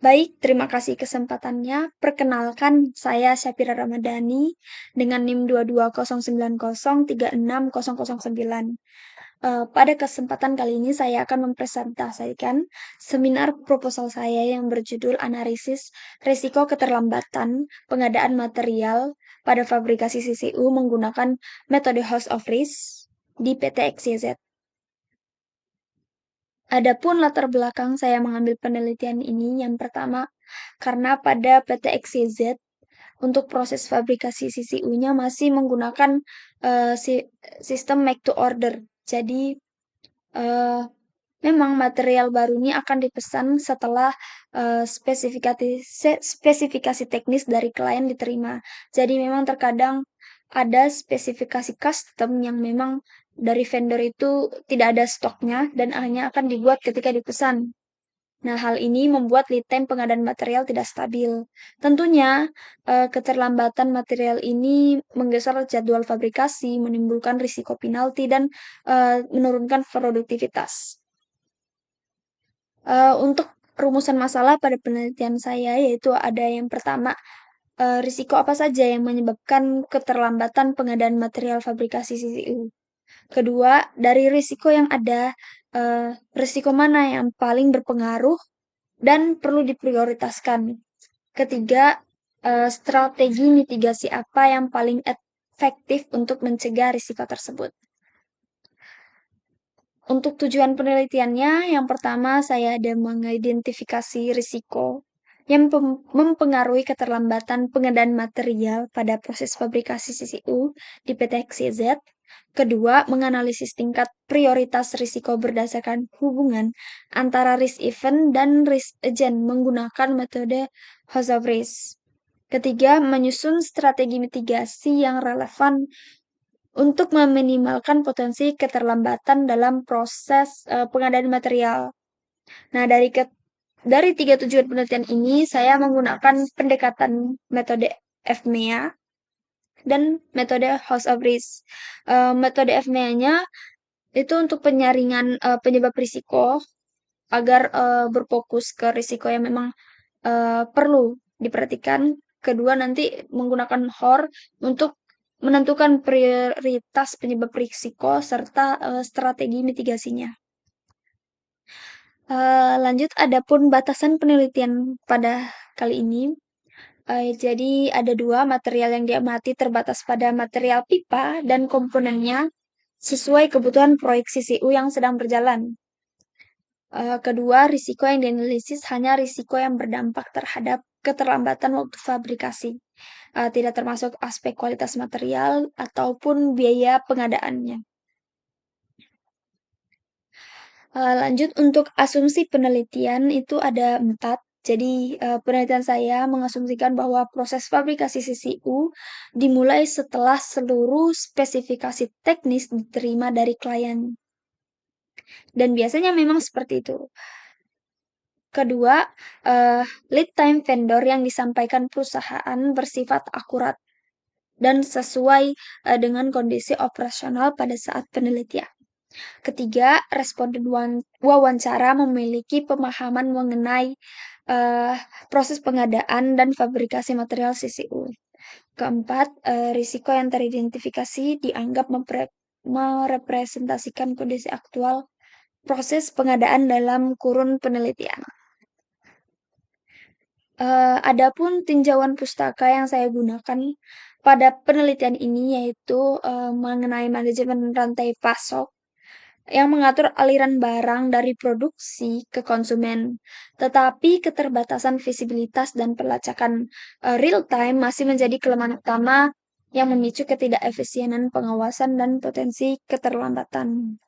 Baik, terima kasih kesempatannya. Perkenalkan, saya Syafira Ramadhani dengan NIM 22090366009. Pada kesempatan kali ini saya akan mempresentasikan seminar proposal saya yang berjudul Analisis Risiko Keterlambatan Pengadaan Material pada Fabrikasi CCU menggunakan metode House of Risk di PT XYZ. Adapun latar belakang saya mengambil penelitian ini, yang pertama, karena pada PT XYZ untuk proses fabrikasi CCU-nya masih menggunakan sistem make to order. Jadi eh, memang material baru ini akan dipesan setelah spesifikasi teknis dari klien diterima. Jadi memang terkadang ada spesifikasi custom yang memang dari vendor itu tidak ada stoknya dan hanya akan dibuat ketika dipesan. Nah, hal ini membuat lead time pengadaan material tidak stabil. Tentunya, keterlambatan material ini menggeser jadwal fabrikasi, menimbulkan risiko penalti, dan menurunkan produktivitas. Untuk rumusan masalah pada penelitian saya, yaitu ada yang pertama, risiko apa saja yang menyebabkan keterlambatan pengadaan material fabrikasi CCU. Kedua, dari risiko yang ada, risiko mana yang paling berpengaruh dan perlu diprioritaskan. Ketiga, strategi mitigasi apa yang paling efektif untuk mencegah risiko tersebut. Untuk tujuan penelitiannya, yang pertama saya ada mengidentifikasi risiko yang mempengaruhi keterlambatan pengadaan material pada proses fabrikasi CCU di PT XYZ. Kedua, menganalisis tingkat prioritas risiko berdasarkan hubungan antara risk event dan risk agent menggunakan metode House of Risk. Ketiga, menyusun strategi mitigasi yang relevan untuk meminimalkan potensi keterlambatan dalam proses pengadaan material. Nah, dari tiga tujuan penelitian ini, saya menggunakan pendekatan metode FMEA dan metode House of Risk. Metode FMEA-nya itu untuk penyaringan penyebab risiko agar berfokus ke risiko yang memang perlu diperhatikan. Kedua, nanti menggunakan HOR untuk menentukan prioritas penyebab risiko serta strategi mitigasinya. Lanjut, adapun batasan penelitian pada kali ini. Jadi ada dua material yang diamati terbatas pada material pipa dan komponennya sesuai kebutuhan proyek CCU yang sedang berjalan. Kedua, risiko yang dianalisis hanya risiko yang berdampak terhadap keterlambatan waktu fabrikasi, tidak termasuk aspek kualitas material ataupun biaya pengadaannya. Lanjut, untuk asumsi penelitian itu ada 4. Jadi, penelitian saya mengasumsikan bahwa proses fabrikasi CCU dimulai setelah seluruh spesifikasi teknis diterima dari klien. Dan biasanya memang seperti itu. Kedua, lead time vendor yang disampaikan perusahaan bersifat akurat dan sesuai dengan kondisi operasional pada saat penelitian. Ketiga, responden wawancara memiliki pemahaman mengenai proses pengadaan dan fabrikasi material CCU. Keempat, risiko yang teridentifikasi dianggap merepresentasikan kondisi aktual proses pengadaan dalam kurun penelitian. Adapun tinjauan pustaka yang saya gunakan pada penelitian ini yaitu mengenai manajemen rantai pasok yang mengatur aliran barang dari produksi ke konsumen. Tetapi keterbatasan visibilitas dan pelacakan real time masih menjadi kelemahan utama yang memicu ketidakefisienan pengawasan dan potensi keterlambatan.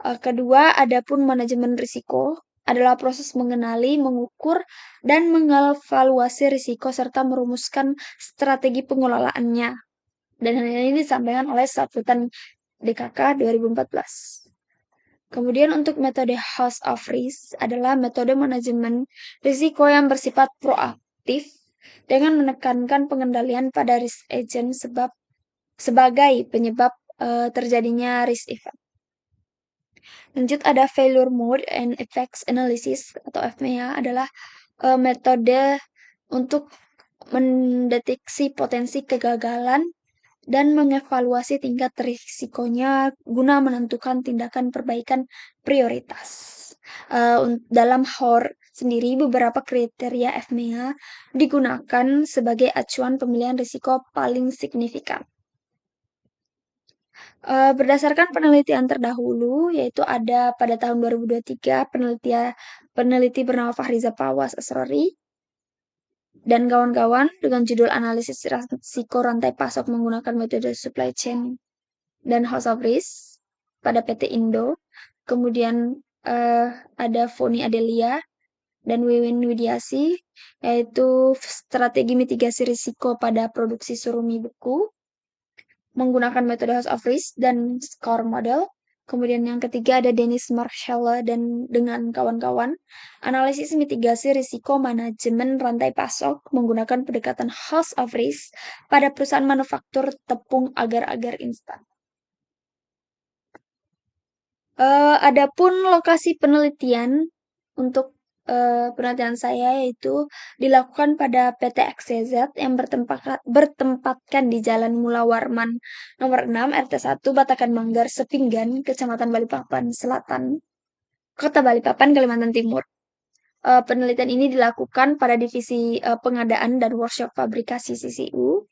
Kedua, adapun manajemen risiko adalah proses mengenali, mengukur, dan mengevaluasi risiko serta merumuskan strategi pengelolaannya. Dan hal ini disampaikan oleh Statutan DKK 2014. Kemudian untuk metode House of Risk adalah metode manajemen risiko yang bersifat proaktif dengan menekankan pengendalian pada risk agent sebagai penyebab terjadinya risk event. Lanjut ada failure mode and effects analysis atau FMEA adalah metode untuk mendeteksi potensi kegagalan dan mengevaluasi tingkat risikonya guna menentukan tindakan perbaikan prioritas. Dalam HOR sendiri, beberapa kriteria FMEA digunakan sebagai acuan pemilihan risiko paling signifikan. Berdasarkan penelitian terdahulu, yaitu ada pada tahun 2023, peneliti bernama Fahriza Pawas Asrori dan kawan-kawan dengan judul analisis risiko rantai pasok menggunakan metode supply chain dan House of Risk pada PT Indo. Kemudian ada Foni Adelia dan Wiwin Widiasi, yaitu strategi mitigasi risiko pada produksi surumi beku menggunakan metode House of Risk dan SCORE model. Kemudian yang ketiga ada Dennis Marshall dan dengan kawan-kawan, analisis mitigasi risiko manajemen rantai pasok menggunakan pendekatan House of Risk pada perusahaan manufaktur tepung agar-agar instan. Adapun lokasi penelitian untuk penelitian saya yaitu dilakukan pada PT XYZ yang bertempatkan di Jalan Mula Warman nomor 6 RT 1 Batakan Manggar Sepinggan, Kecamatan Balikpapan Selatan, Kota Balikpapan, Kalimantan Timur. Penelitian ini dilakukan pada divisi pengadaan dan workshop fabrikasi CCU.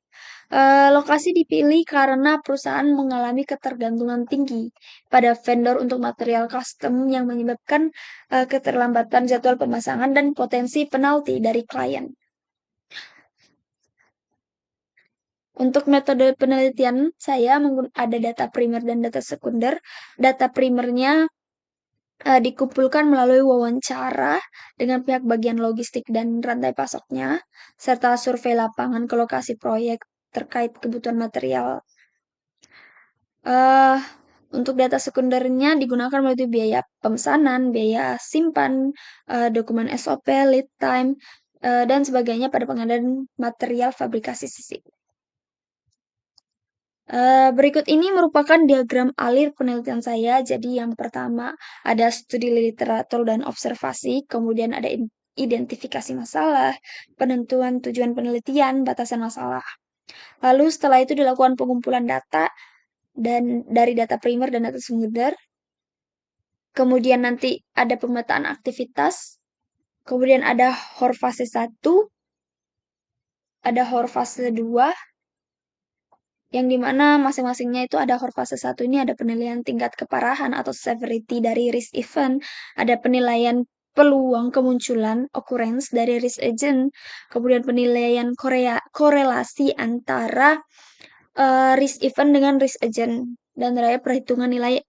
Lokasi dipilih karena perusahaan mengalami ketergantungan tinggi pada vendor untuk material custom yang menyebabkan keterlambatan jadwal pemasangan dan potensi penalti dari klien. Untuk metode penelitian saya ada data primer dan data sekunder. Data primernya dikumpulkan melalui wawancara dengan pihak bagian logistik dan rantai pasoknya, serta survei lapangan ke lokasi proyek terkait kebutuhan material. Untuk data sekundernya digunakan melalui biaya pemesanan, biaya simpan, dokumen SOP, lead time, dan sebagainya pada pengadaan material fabrikasi sisi. Berikut ini merupakan diagram alir penelitian saya. Jadi yang pertama ada studi literatur dan observasi, kemudian ada identifikasi masalah, penentuan tujuan penelitian, batasan masalah. Lalu setelah itu dilakukan pengumpulan data dan dari data primer dan data sekunder. Kemudian nanti ada pemetaan aktivitas, kemudian ada HOR fase 1, ada HOR fase 2, yang dimana masing-masingnya itu ada HOR fase 1 ini ada penilaian tingkat keparahan atau severity dari risk event, ada penilaian peluang kemunculan occurrence dari risk agent, kemudian penilaian korelasi antara risk event dengan risk agent, dan ada perhitungan nilai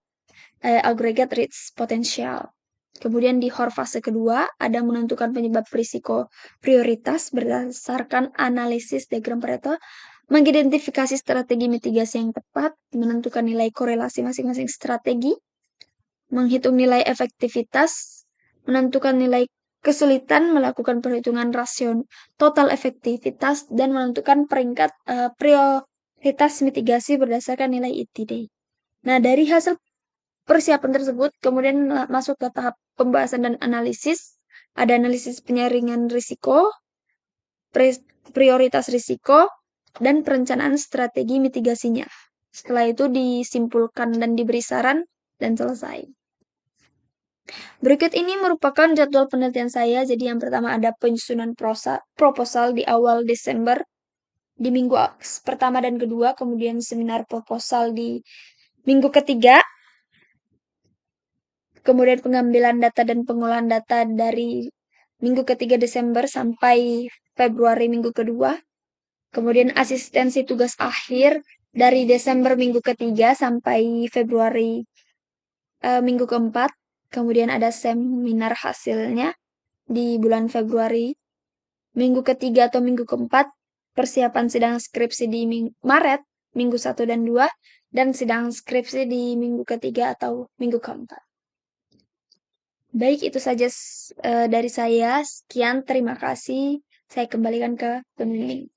aggregate risk potential. Kemudian di HOR fase kedua ada menentukan penyebab risiko prioritas berdasarkan analisis diagram Pareto, mengidentifikasi strategi mitigasi yang tepat, menentukan nilai korelasi masing-masing strategi, menghitung nilai efektivitas, menentukan nilai kesulitan, melakukan perhitungan rasio total efektivitas, dan menentukan peringkat prioritas mitigasi berdasarkan nilai ETD. Nah, dari hasil persiapan tersebut kemudian masuk ke tahap pembahasan dan analisis. Ada analisis penyaringan risiko, prioritas risiko, dan perencanaan strategi mitigasinya. Setelah itu disimpulkan dan diberi saran dan selesai. Berikut ini merupakan jadwal penelitian saya. Jadi yang pertama ada penyusunan proposal di awal Desember di minggu pertama dan kedua, kemudian seminar proposal di minggu ketiga, kemudian pengambilan data dan pengolahan data dari minggu ketiga Desember sampai Februari minggu kedua, kemudian asistensi tugas akhir dari Desember minggu ketiga sampai Februari minggu keempat, kemudian ada seminar hasilnya di bulan Februari minggu ketiga atau minggu keempat, persiapan sidang skripsi di Maret minggu 1 dan 2, dan sidang skripsi di minggu ketiga atau minggu keempat. Baik, itu saja dari saya. Sekian, terima kasih. Saya kembalikan ke pembimbing.